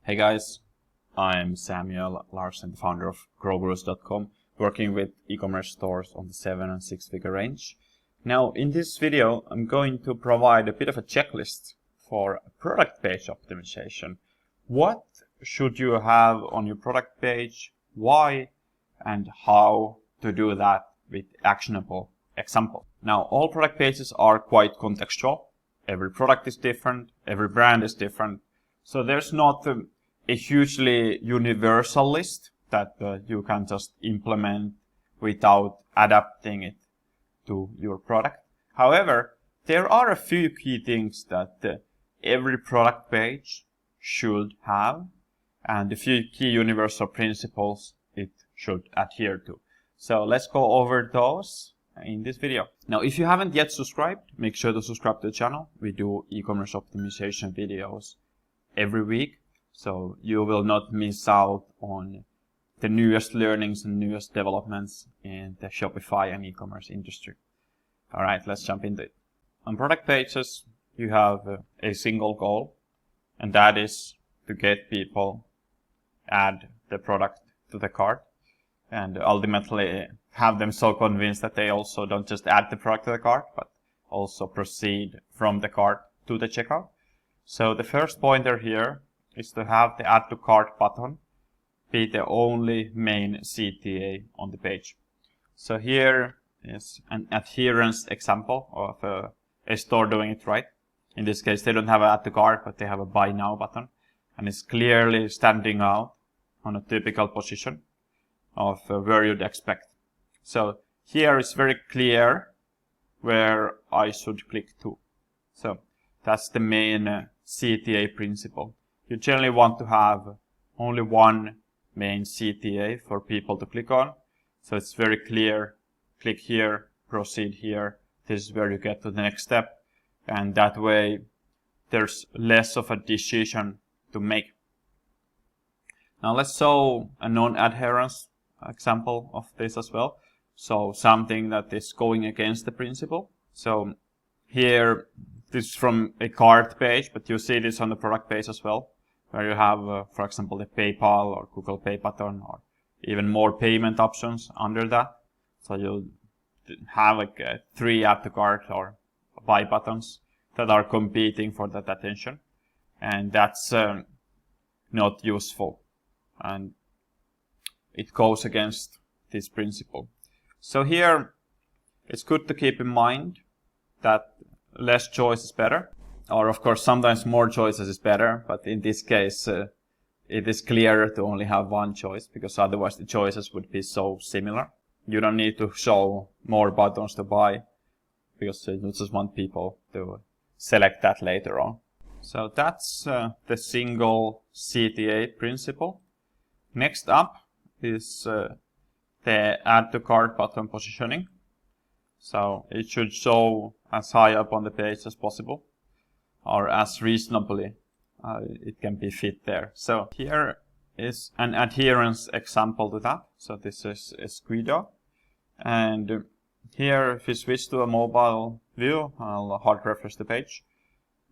Hey guys, I'm Samuel Larsen, the founder of growgurus.com, working with e-commerce stores on the 7 and 6 figure range. Now in this video I'm going to provide a bit of a checklist for product page optimization. What should you have on your product page, why, and how to do that with actionable example. Now all product pages are quite contextual. Every product is different, every brand is different. So there's not a hugely universal list that you can just implement without adapting it to your product. However, there are a few key things that every product page should have and a few key universal principles it should adhere to. So let's go over those in this video. Now, if you haven't yet subscribed, make sure to subscribe to the channel. We do e-commerce optimization videos every week, so you will not miss out on the newest learnings and newest developments in the Shopify and e-commerce industry. All right, let's jump into it. On product pages, you have a single goal, and that is to get people add the product to the cart and ultimately have them so convinced that they also don't just add the product to the cart, but also proceed from the cart to the checkout. So the first pointer here is to have the add to cart button be the only main CTA on the page. So here is an adherence example of a store doing it right. In this case, they don't have an add to cart, but they have a buy now button, and it's clearly standing out on a typical position of where you'd expect. So here is very clear where I should click to. So that's the main CTA principle. You generally want to have only one main CTA for people to click on. So it's very clear, click here, proceed here. This is where you get to the next step. And that way there's less of a decision to make. Now let's show a non-adherence example of this as well. So something that is going against the principle. So here, this is from a cart page, but you see this on the product page as well, where you have, for example, the PayPal or Google Pay button, or even more payment options under that. So you'll have like 3 add to cart or buy buttons that are competing for that attention, and that's not useful, and it goes against this principle. So here, it's good to keep in mind that less choice is better, or of course sometimes more choices is better, but in this case it is clearer to only have one choice, because otherwise the choices would be so similar. You don't need to show more buttons to buy, because you just want people to select that later on. So that's the single CTA principle. Next up is the add to cart button positioning. So it should show as high up on the page as possible, or as reasonably it can be fit there. So here is an adherence example to that. So this is a Squido, and here if we switch to a mobile view, I'll hard refresh the page,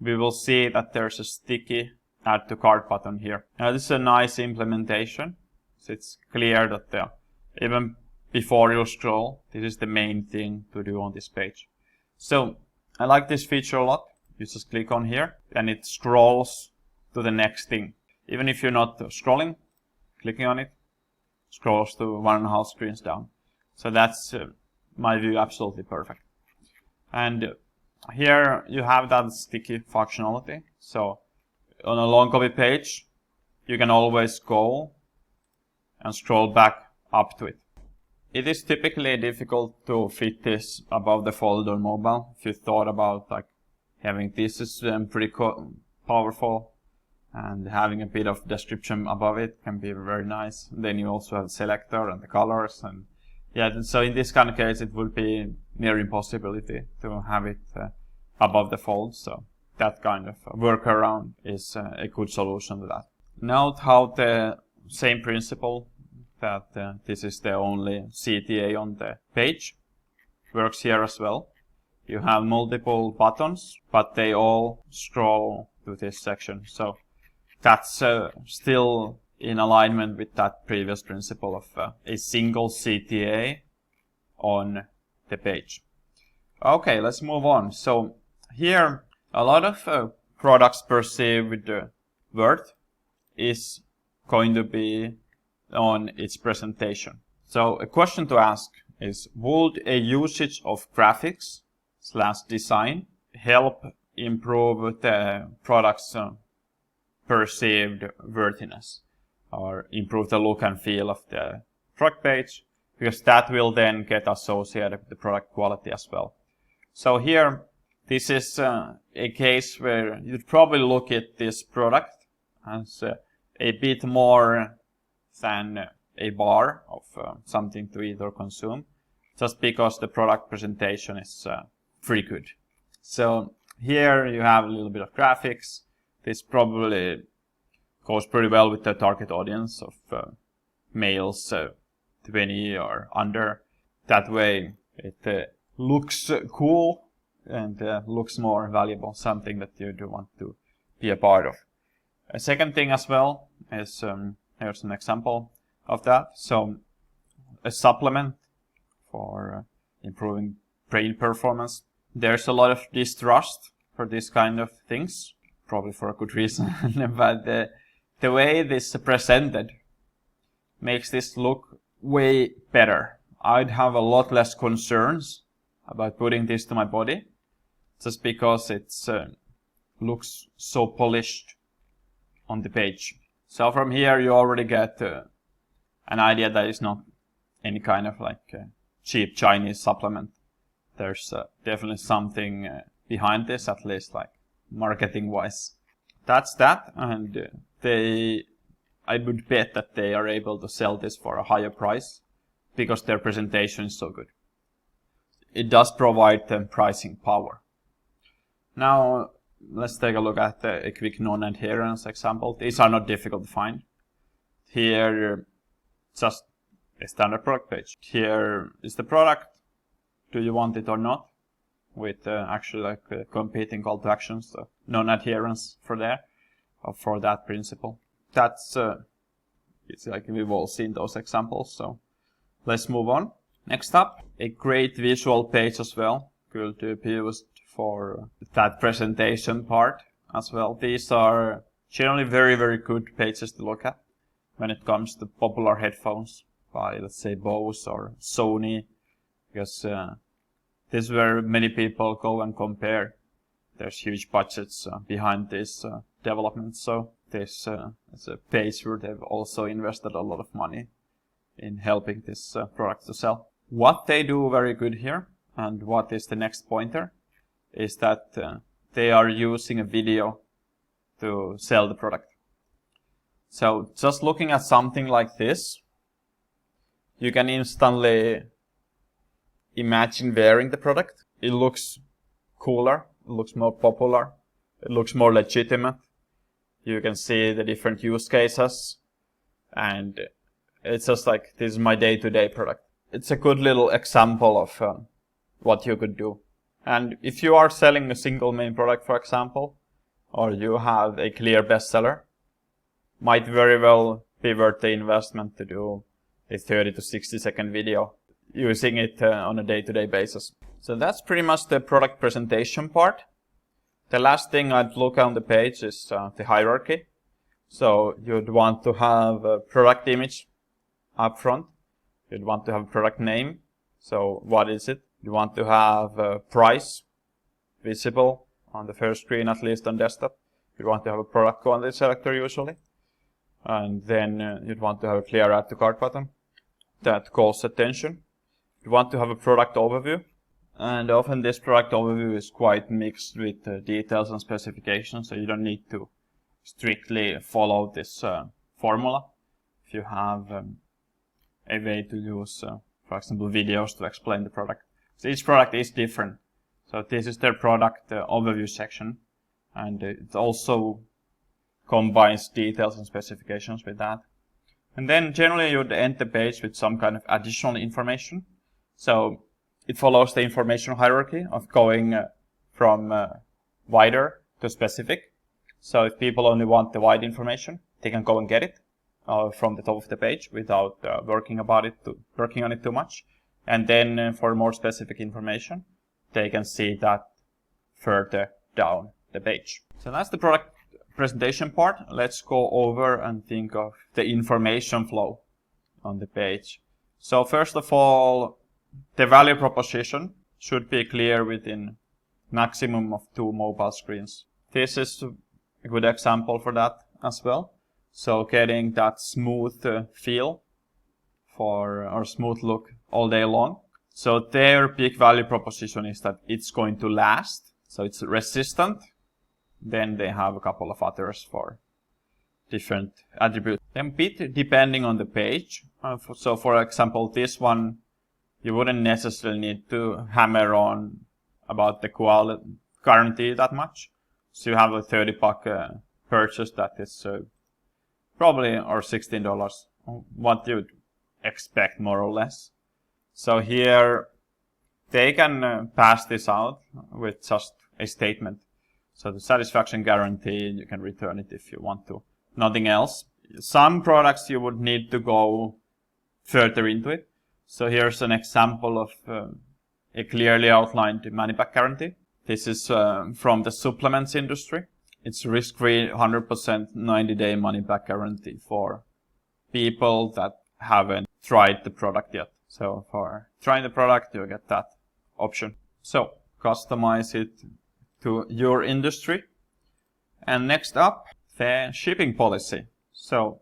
we will see that there's a sticky add to cart button here. Now this is a nice implementation. So it's clear that even before you scroll, this is the main thing to do on this page. So I like this feature a lot. You just click on here and it scrolls to the next thing. Even if you're not scrolling, clicking on it scrolls to 1.5 screens down. So that's, my view, absolutely perfect. And here you have that sticky functionality. So on a long copy page, you can always go and scroll back up to it. It is typically difficult to fit this above the fold on mobile. If you thought about like having this is pretty powerful, and having a bit of description above it can be very nice. Then you also have the selector and the colors, and yeah, so in this kind of case it would be near impossibility to have it above the fold. So that kind of workaround is a good solution to that. Note how the same principle that this is the only CTA on the page works here as well. You have multiple buttons, but they all scroll to this section. So That's still in alignment with that previous principle of a single CTA on the page. Okay, let's move on. So here a lot of products perceived worth is going to be on its presentation. So a question to ask is, would a usage of graphics / design help improve the product's perceived worthiness, or improve the look and feel of the product page? Because that will then get associated with the product quality as well. So here, this is a case where you'd probably look at this product as a bit more than a bar of something to eat or consume, just because the product presentation is pretty good. So here you have a little bit of graphics. This probably goes pretty well with the target audience of males 20 or under. That way it looks cool and looks more valuable, something that you do want to be a part of. A second thing as well is, here's an example of that. So a supplement for improving brain performance. There's a lot of distrust for this kind of things, probably for a good reason, but the way this is presented makes this look way better. I'd have a lot less concerns about putting this to my body, just because it looks so polished on the page. So from here you already get an idea that it's not any kind of like cheap Chinese supplement. There's definitely something behind this, at least like marketing wise. That's that, and I would bet that they are able to sell this for a higher price because their presentation is so good. It does provide them pricing power. Now let's take a look at a quick non-adherence example. These are not difficult to find. Here, just a standard product page. Here is the product. Do you want it or not? With actually like competing call to actions, so non-adherence for there, or for that principle. That's it's like we've all seen those examples. So let's move on. Next up, a great visual page as well. Could be used for that presentation part as well. These are generally very, very good pages to look at when it comes to popular headphones by, let's say, Bose or Sony, because this is where many people go and compare. There's huge budgets behind this development, so this is a page where they've also invested a lot of money in helping this product to sell. What they do very good here, and what is the next pointer, is that they are using a video to sell the product. So just looking at something like this, you can instantly imagine wearing the product. It looks cooler, it looks more popular, it looks more legitimate. You can see the different use cases, and it's just like, this is my day-to-day product. It's a good little example of what you could do. And if you are selling a single main product, for example, or you have a clear bestseller, might very well be worth the investment to do a 30 to 60 second video using it on a day-to-day basis. So that's pretty much the product presentation part. The last thing I'd look on the page is the hierarchy. So you'd want to have a product image up front. You'd want to have a product name. So what is it? You want to have a price visible on the first screen, at least on desktop. You want to have a product quantity selector usually. And then you'd want to have a clear add to cart button that calls attention. You want to have a product overview. And often this product overview is quite mixed with details and specifications, so you don't need to strictly follow this formula. If you have a way to use, for example, videos to explain the product. So each product is different. So this is their product overview section, and it also combines details and specifications with that. And then generally you'd end the page with some kind of additional information. So it follows the information hierarchy of going from wider to specific. So if people only want the wide information, they can go and get it from the top of the page without working on it too much. And then for more specific information, they can see that further down the page. So that's the product presentation part. Let's go over and think of the information flow on the page. So first of all, the value proposition should be clear within maximum of 2 mobile screens. This is a good example for that as well. So getting that smooth feel or smooth look all day long. So their big value proposition is that it's going to last. So it's resistant. Then they have a couple of others for different attributes. Then bit depending on the page. So for example, this one, you wouldn't necessarily need to hammer on about the quality guarantee that much. So you have a 30-buck purchase that is probably or $16, what you'd expect more or less. So here they can pass this out with just a statement. So the satisfaction guarantee, you can return it if you want to. Nothing else. Some products you would need to go further into it. So here's an example of a clearly outlined money back guarantee. This is from the supplements industry. It's risk-free 100% 90-day money back guarantee for people that haven't tried the product yet. So for trying the product, you get that option. So customize it to your industry. And next up, the shipping policy. So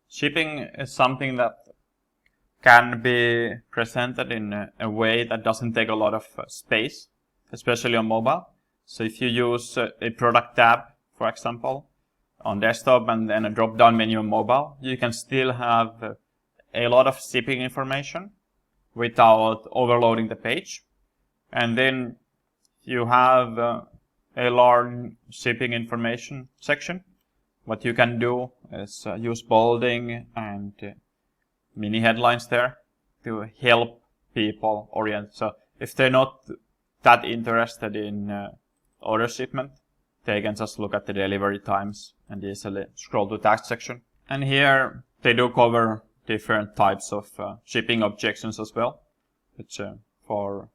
shipping is something that can be presented in a way that doesn't take a lot of space, especially on mobile. So if you use a product tab, for example, on desktop and then a drop-down menu on mobile, you can still have a lot of shipping information without overloading the page. And then you have a large shipping information section. What you can do is use bolding and mini headlines there to help people orient. So if they're not that interested in order shipment, they can just look at the delivery times and easily scroll to that section. And here they do cover different types of shipping objections as well, which for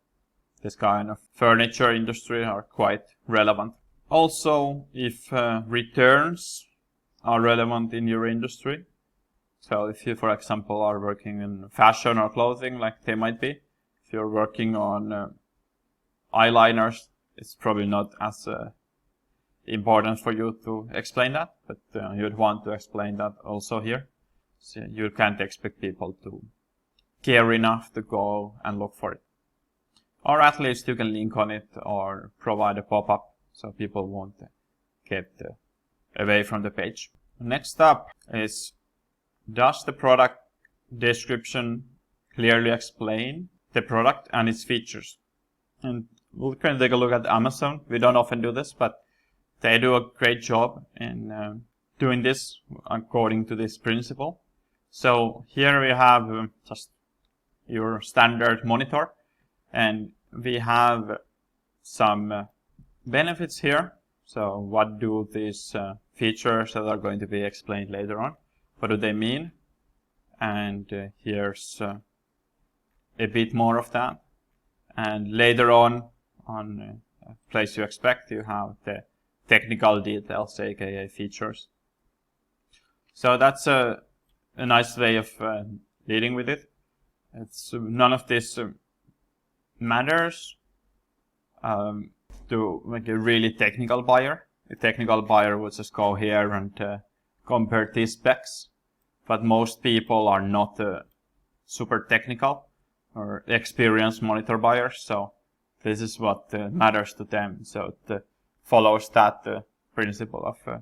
this kind of furniture industry are quite relevant. Also, if returns are relevant in your industry, so if you, for example, are working in fashion or clothing, like they might be, if you're working on eyeliners, it's probably not as important for you to explain that, but you'd want to explain that also here. So you can't expect people to care enough to go and look for it. Or at least you can link on it or provide a pop-up so people won't get away from the page. Next up is, does the product description clearly explain the product and its features? And we can take a look at Amazon. We don't often do this, but they do a great job in doing this according to this principle. So here we have just your standard monitor, and we have some benefits here. So what do these features that are going to be explained later on, what do they mean? And here's a bit more of that. And later on a place you expect, you have the technical details, aka features. So that's a nice way of dealing with it. It's none of this matters to like a really technical buyer. A technical buyer would just go here and compare these specs, but most people are not super technical or experienced monitor buyers, so this is what matters to them. So it follows that principle of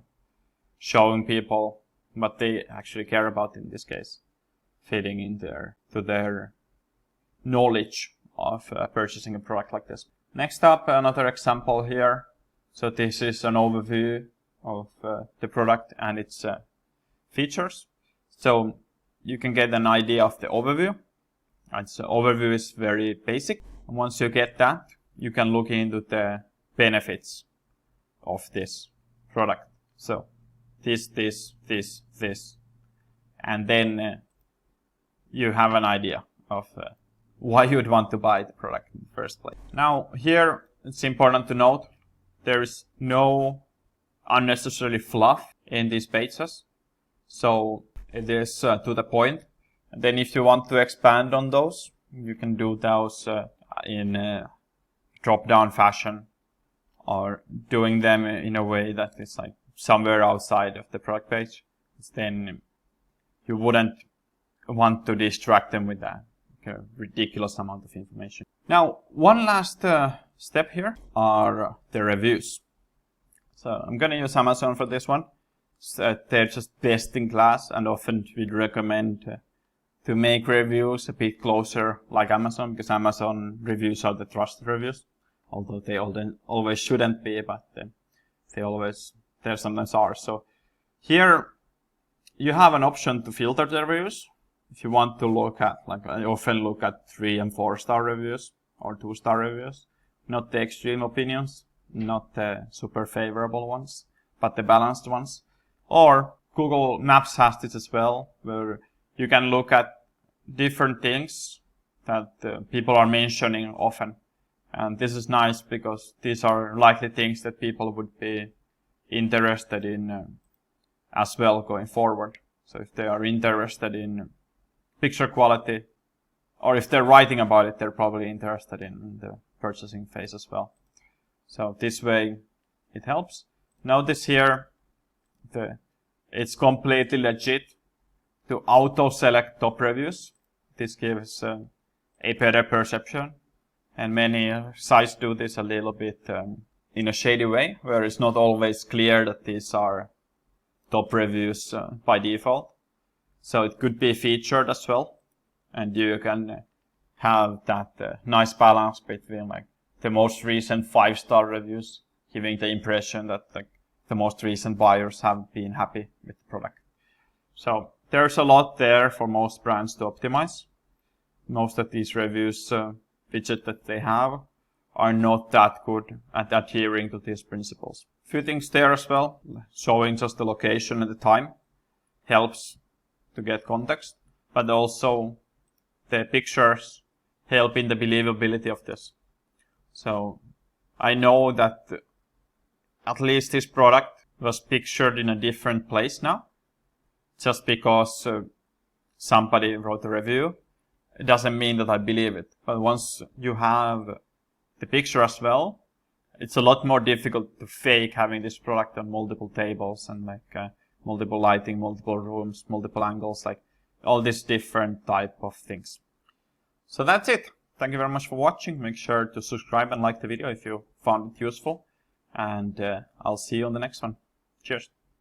showing people what they actually care about in this case, fitting in to their knowledge of purchasing a product like this. Next up, another example here. So this is an overview of the product and its features. So you can get an idea of the overview. Right, so overview is very basic. And once you get that, you can look into the benefits of this product. So this, and then you have an idea of why you would want to buy the product in the first place. Now here it's important to note there is no unnecessarily fluff in these pages, so it is to the point. And then if you want to expand on those, you can do those in a drop-down fashion, or doing them in a way that is like somewhere outside of the product page. Then you wouldn't want to distract them with that ridiculous amount of information. Now, one last step here are the reviews. So I'm going to use Amazon for this one. So they're just best in class, and often we'd recommend to make reviews a bit closer like Amazon, because Amazon reviews are the trusted reviews, although they always shouldn't be, but they sometimes are. So here you have an option to filter the reviews. If you want to look at, like I often look at 3 and 4 star reviews or 2-star reviews, not the extreme opinions, not the super favorable ones, but the balanced ones. Or Google Maps has this as well, where you can look at different things that people are mentioning often. And this is nice because these are likely things that people would be interested in as well going forward. So if they are interested in picture quality, or if they're writing about it, they're probably interested in the purchasing phase as well. So this way it helps. Notice here it's completely legit to auto select top reviews. This gives a better perception, and many sites do this a little bit in a shady way, where it's not always clear that these are top reviews by default. So it could be featured as well, and you can have that nice balance between like the most recent 5-star reviews, giving the impression that the most recent buyers have been happy with the product. So there's a lot there for most brands to optimize. Most of these reviews widgets that they have are not that good at adhering to these principles. Few things there as well. Showing just the location and the time helps to get context, but also the pictures help in the believability of this. So I know that at least this product was pictured in a different place now, just because somebody wrote a review. It doesn't mean that I believe it. But once you have the picture as well, it's a lot more difficult to fake having this product on multiple tables and multiple lighting, multiple rooms, multiple angles, like all these different type of things. So that's it. Thank you very much for watching. Make sure to subscribe and like the video if you found it useful. And I'll see you on the next one. Cheers.